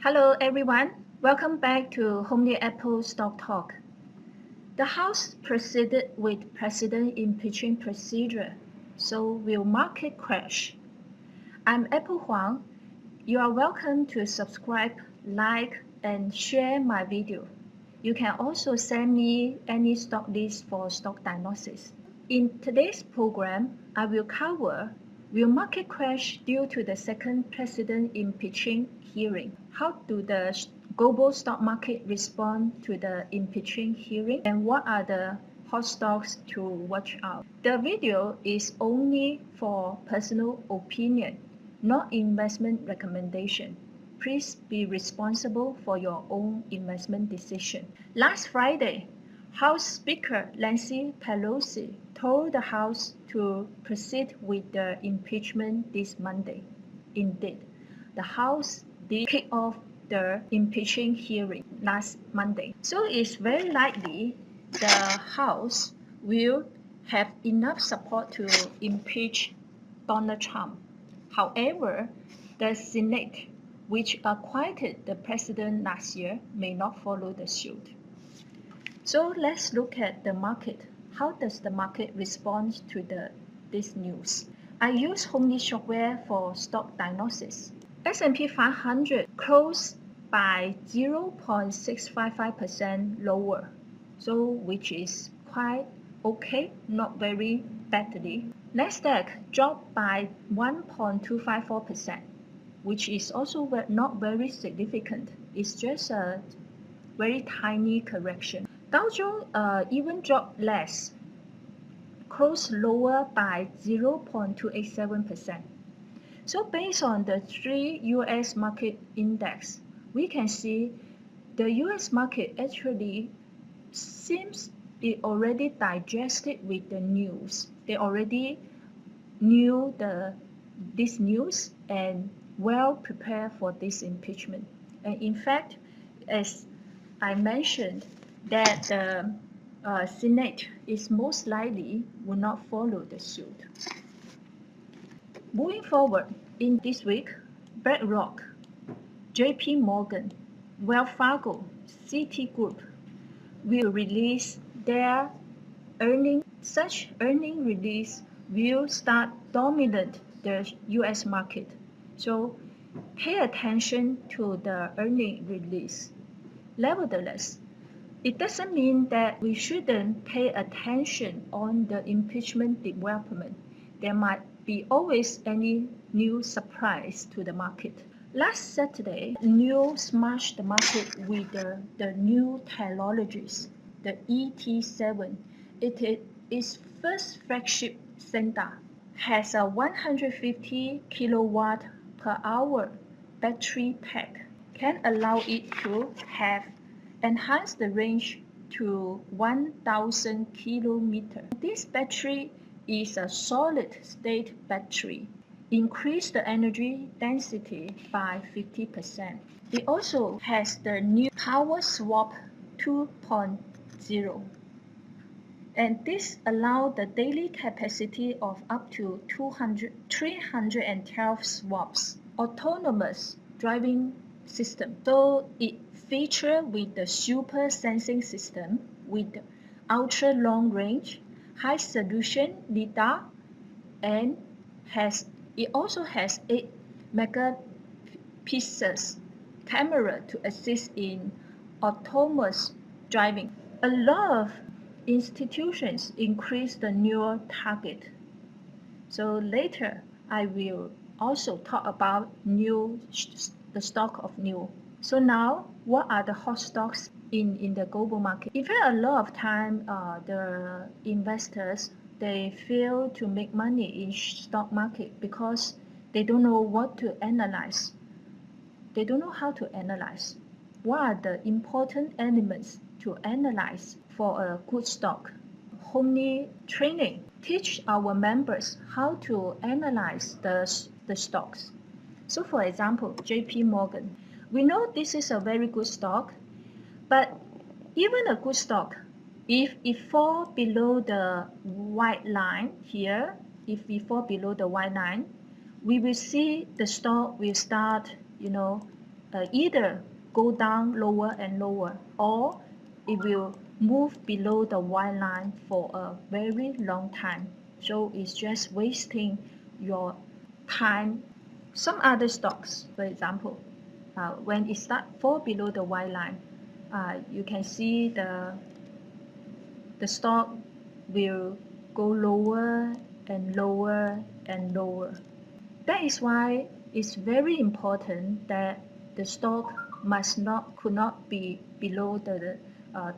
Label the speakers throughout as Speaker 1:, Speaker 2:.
Speaker 1: Hello everyone, welcome back to Homilychart Stock Talk. The House proceeded with President impeaching procedure, so will market crash? I'm Apple Huang. You are welcome to subscribe, like, and share my video. You can also send me any stock list for stock diagnosis. In today's program, I will cover will market crash due to the second president impeaching hearing? How do the global stock market respond to the impeaching hearing? And what are the hot stocks to watch out? The video is only for personal opinion, not investment recommendation. Please be responsible for your own investment decision. Last Friday, House Speaker Nancy Pelosi told the House to proceed with the impeachment this Monday. Indeed, the House did kick off the impeaching hearing last Monday. So it's very likely the House will have enough support to impeach Donald Trump. However, the Senate, which acquitted the president last year, may not follow the suit. So let's look at the market. How does the market respond to this news? I use Homilychart for stock diagnosis. S&P 500 closed by 0.655% lower, so which is quite okay, not very badly. Nasdaq dropped by 1.254%, which is also not very significant. It's just a very tiny correction. Dow Jones even dropped less, closed lower by 0.287%. So based on the three U.S. market index, we can see the U.S. market actually seems it already digested with the news. They already knew this news and well prepared for this impeachment. And in fact, as I mentioned, that the Senate is most likely will not follow the suit. Moving forward, in this week, BlackRock, JP Morgan, Wells Fargo, Citigroup will release their earnings. Such earning release will start dominate the U.S. market. So pay attention to the earning release. Nevertheless, it doesn't mean that we shouldn't pay attention on the impeachment development. There might be always any new surprise to the market. Last Saturday, news smashed the market with the new technologies, the ET7. It is its first flagship sensor, has a 150 kilowatt per hour battery pack, can allow it to have enhance the range to 1,000 kilometers. This battery is a solid-state battery. Increase the energy density by 50%. It also has the new Power Swap 2.0. And this allows the daily capacity of up to 312 swaps. Autonomous driving system. So it features with the super sensing system with ultra long range, high resolution lidar, and it also has 8 megapixels camera to assist in autonomous driving. A lot of institutions increase the newer target. So later I will also talk about the stock of new. So now, what are the hot stocks in the global market? In fact, a lot of time, the investors, they fail to make money in stock market because they don't know what to analyze. They don't know how to analyze. What are the important elements to analyze for a good stock? Homely training teach our members how to analyze the stocks. So for example, JP Morgan. We know this is a very good stock, but even a good stock, if it falls below the white line here, if we fall below the white line, we will see the stock will start, either go down lower and lower, or it will move below the white line for a very long time. So it's just wasting your time. Some other stocks, for example, when it starts fall below the white line, you can see the stock will go lower and lower and lower. That is why it's very important that the stock could not be below the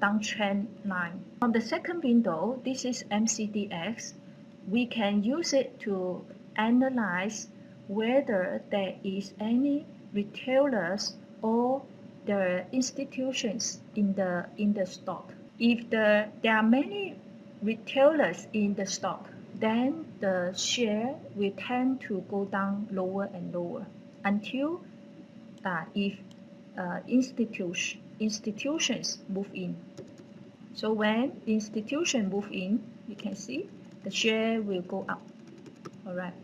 Speaker 1: downtrend line. From the second window, this is MCDX. We can use it to analyze whether there is any retailers or the institutions in the stock. If there are many retailers in the stock, then the share will tend to go down lower and lower until if institutions move in. So when institutions move in, you can see the share will go up. All right.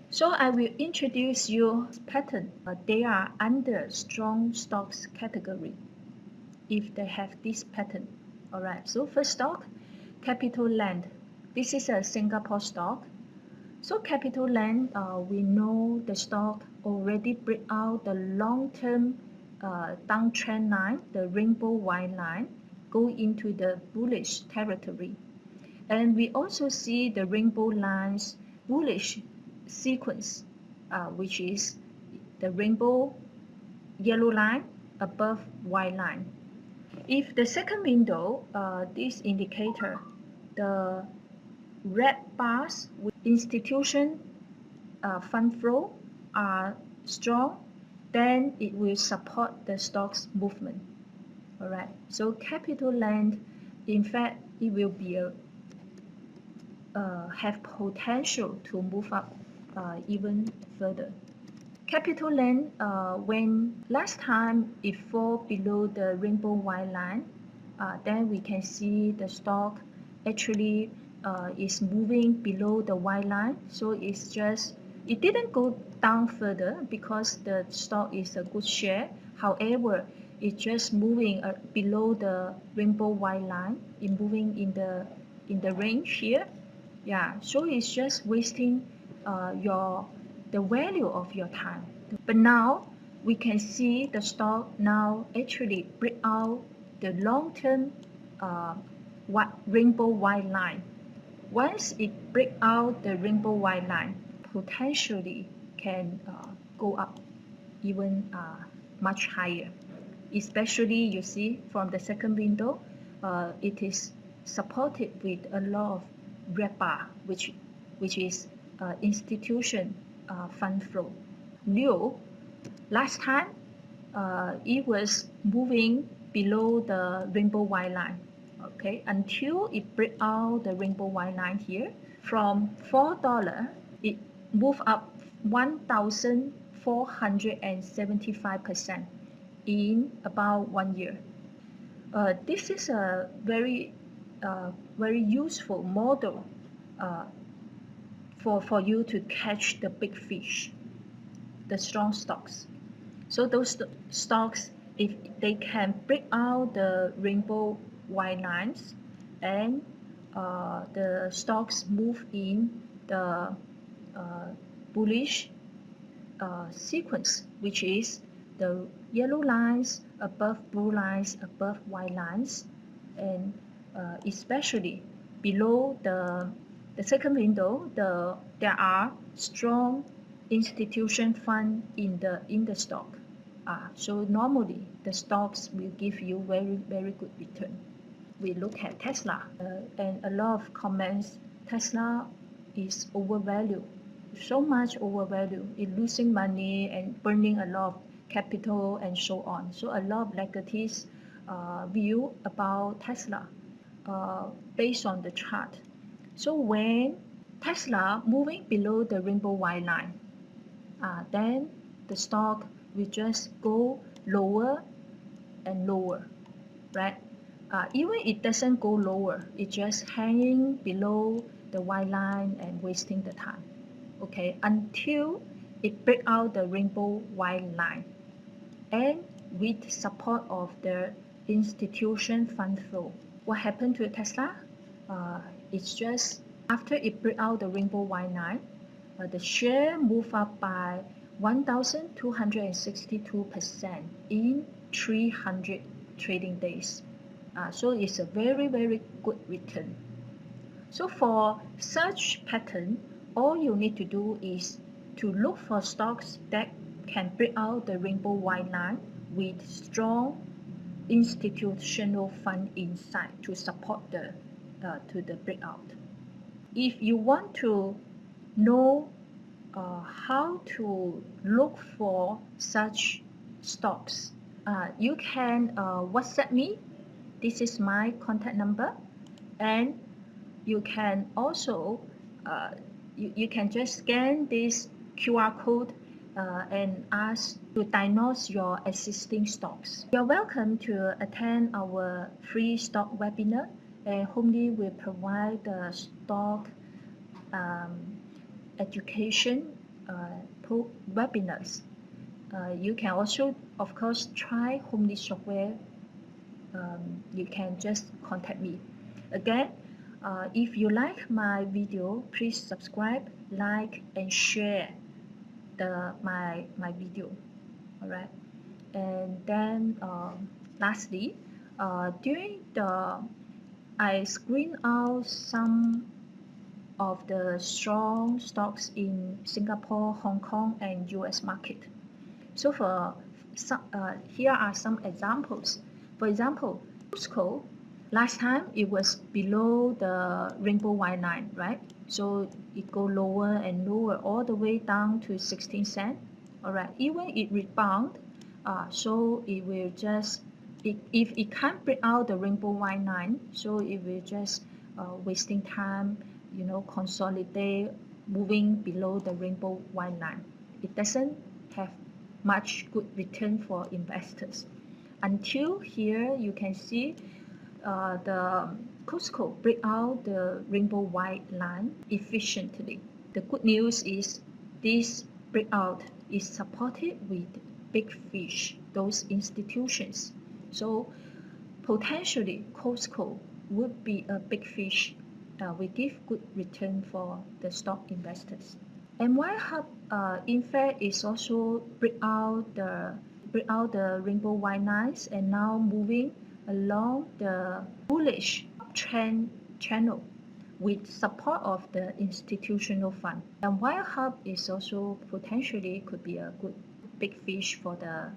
Speaker 1: So I will introduce you pattern. They are under strong stocks category if they have this pattern. All right. So first stock, Capital Land. This is a Singapore stock. So Capital Land, we know the stock already break out the long-term downtrend line, the rainbow white line, go into the bullish territory. And we also see the rainbow lines bullish sequence, which is the rainbow yellow line above white line. If the second window, this indicator, the red bars with institution fund flow are strong, then it will support the stock's movement. All right. So Capital Land, in fact, it will be have potential to move up even further. Capital Land, when last time it fall below the rainbow white line, then we can see the stock actually is moving below the white line. So it didn't go down further because the stock is a good share. However, it's just moving below the rainbow white line, it's moving in the range here. Yeah, so it's just wasting the value of your time. But now we can see the stock now actually break out the long-term rainbow white line. Once it break out the rainbow white line, potentially can go up even much higher. Especially you see from the second window, it is supported with a lot of red bar, which is institution fund flow. New, last time it was moving below the rainbow white line, okay, until it break out the rainbow white line here. From $4, it moved up 1,475% in about 1 year. This is a very useful model for you to catch the big fish, the strong stocks. So those stocks, if they can break out the rainbow white lines and the stocks move in the bullish sequence, which is the yellow lines above blue lines above white lines, and especially below the second window, there are strong institution fund in the stock. So normally the stocks will give you very good return. We look at Tesla, and a lot of comments, Tesla is overvalued, so much overvalued, it's losing money and burning a lot of capital and so on. So a lot of negative view about Tesla based on the chart. So when Tesla moving below the rainbow white line, then the stock will just go lower and lower, right? Even it doesn't go lower, it's just hanging below the white line and wasting the time, okay, until it break out the rainbow white line. and with support of the institution fund flow. What happened to Tesla? It's just after it broke out the rainbow white line, the share moved up by 1,262% in 300 trading days. So it's a very, very good return. So for such pattern, all you need to do is to look for stocks that can break out the rainbow white line with strong institutional fund inside to support the breakout. If you want to know how to look for such stocks, you can WhatsApp me. This is my contact number, and you can also you can just scan this QR code and ask to diagnose your existing stocks. You're welcome to attend our free stock webinar, and Homely will provide the stock education webinars. You can also, of course, try Homely software. You can just contact me. Again, if you like my video, please subscribe, like, and share my video. All right. And then lastly, I screen out some of the strong stocks in Singapore, Hong Kong, and US market. So here are some examples. For example, Costco, last time it was below the rainbow white line, right? So it go lower and lower all the way down to 16 cents. All right, even it rebound, so it will just, if it can't break out the rainbow white line, so it will just wasting time, consolidate, moving below the rainbow white line. It doesn't have much good return for investors. Until here, you can see the Costco break out the rainbow white line efficiently. The good news is this breakout is supported with big fish, those institutions. So potentially Costco would be a big fish. We give good return for the stock investors. And while Hub, in fact, is also break out the rainbow white lines and now moving along the bullish trend channel with support of the institutional fund. And while Hub is also potentially could be a good big fish for the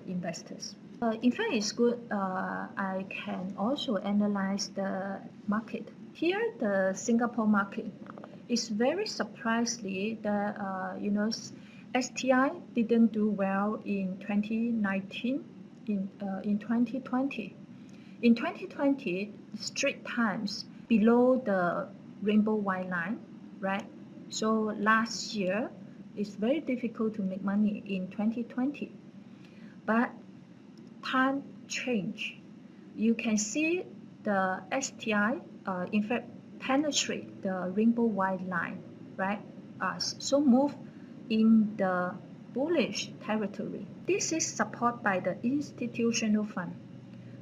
Speaker 1: investors. In fact, it's good. I can also analyze the market. Here, the Singapore market is very surprisingly that STI didn't do well in 2019. In 2020. In 2020, Straits Times below the rainbow white line, right? So last year, it's very difficult to make money in 2020. But time change. You can see the STI, in fact, penetrate the rainbow white line, right? So move in the bullish territory. This is supported by the institutional fund.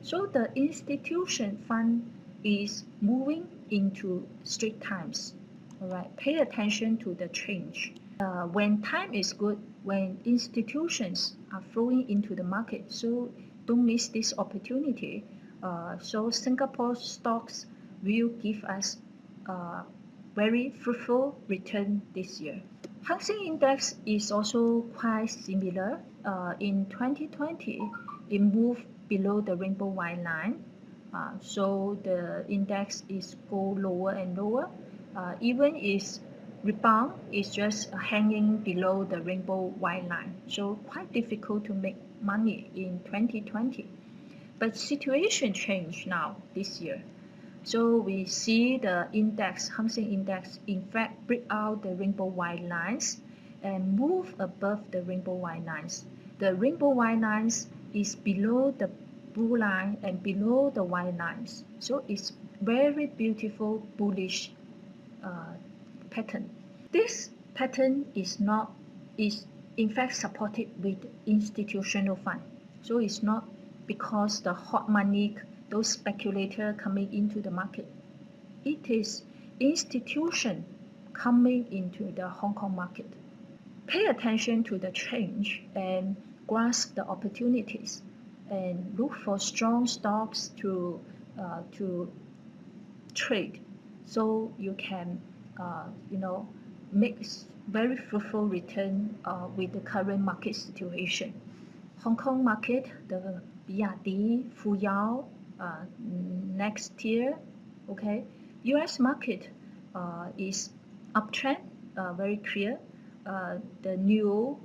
Speaker 1: So the institution fund is moving into Straits Times. All right, pay attention to the change. When time is good, when institutions are flowing into the market, so don't miss this opportunity. So Singapore stocks will give us very fruitful return this year. Hang Seng Index is also quite similar. In 2020, it moved below the rainbow white line. So the index is go lower and lower. Even its rebound is just hanging below the rainbow white line. So quite difficult to make money in 2020. But situation changed now this year. So we see the index, Hang Seng Index, in fact break out the rainbow white lines and move above the rainbow white lines. The rainbow white lines is below the blue line and below the white lines. So it's very beautiful bullish pattern. This pattern is in fact supported with institutional fund. So it's not because the hot money, those speculators coming into the market. It is institution coming into the Hong Kong market. Pay attention to the change and grasp the opportunities and look for strong stocks to trade, so you can make very fruitful return with the current market situation. Hong Kong market, the BRD, Fuyao, next year, okay. US market is uptrend, very clear. The new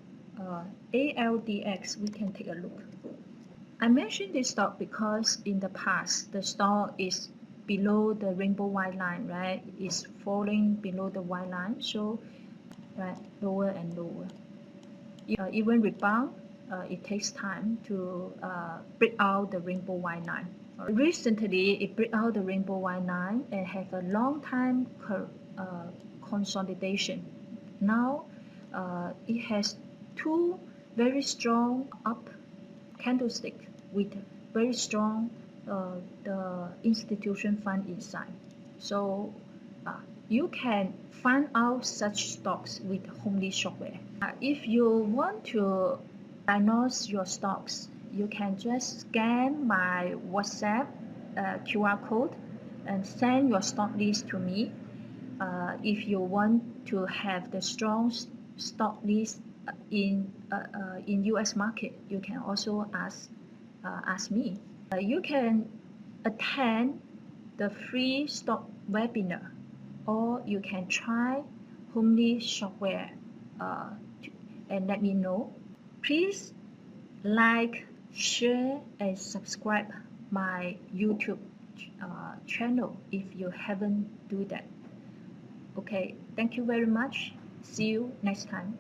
Speaker 1: ALDX, we can take a look. I mentioned this stock because in the past, the stock is below the rainbow white line, right? It's falling below the white line, so right, lower and lower. Even rebound, it takes time to break out the rainbow white line. Recently, it break out the rainbow white line and have a long time consolidation. Now, it has two very strong up candlestick with very strong the institution fund inside. So you can find out such stocks with Homilychart. If you want to diagnose your stocks, you can just scan my WhatsApp QR code and send your stock list to me. If you want to have the strong stock list in US market, you can also ask me. You can attend the free stock webinar, or you can try Homilychart and let me know. Please like, share, and subscribe my YouTube channel if you haven't do that. Okay, thank you very much. See you next time.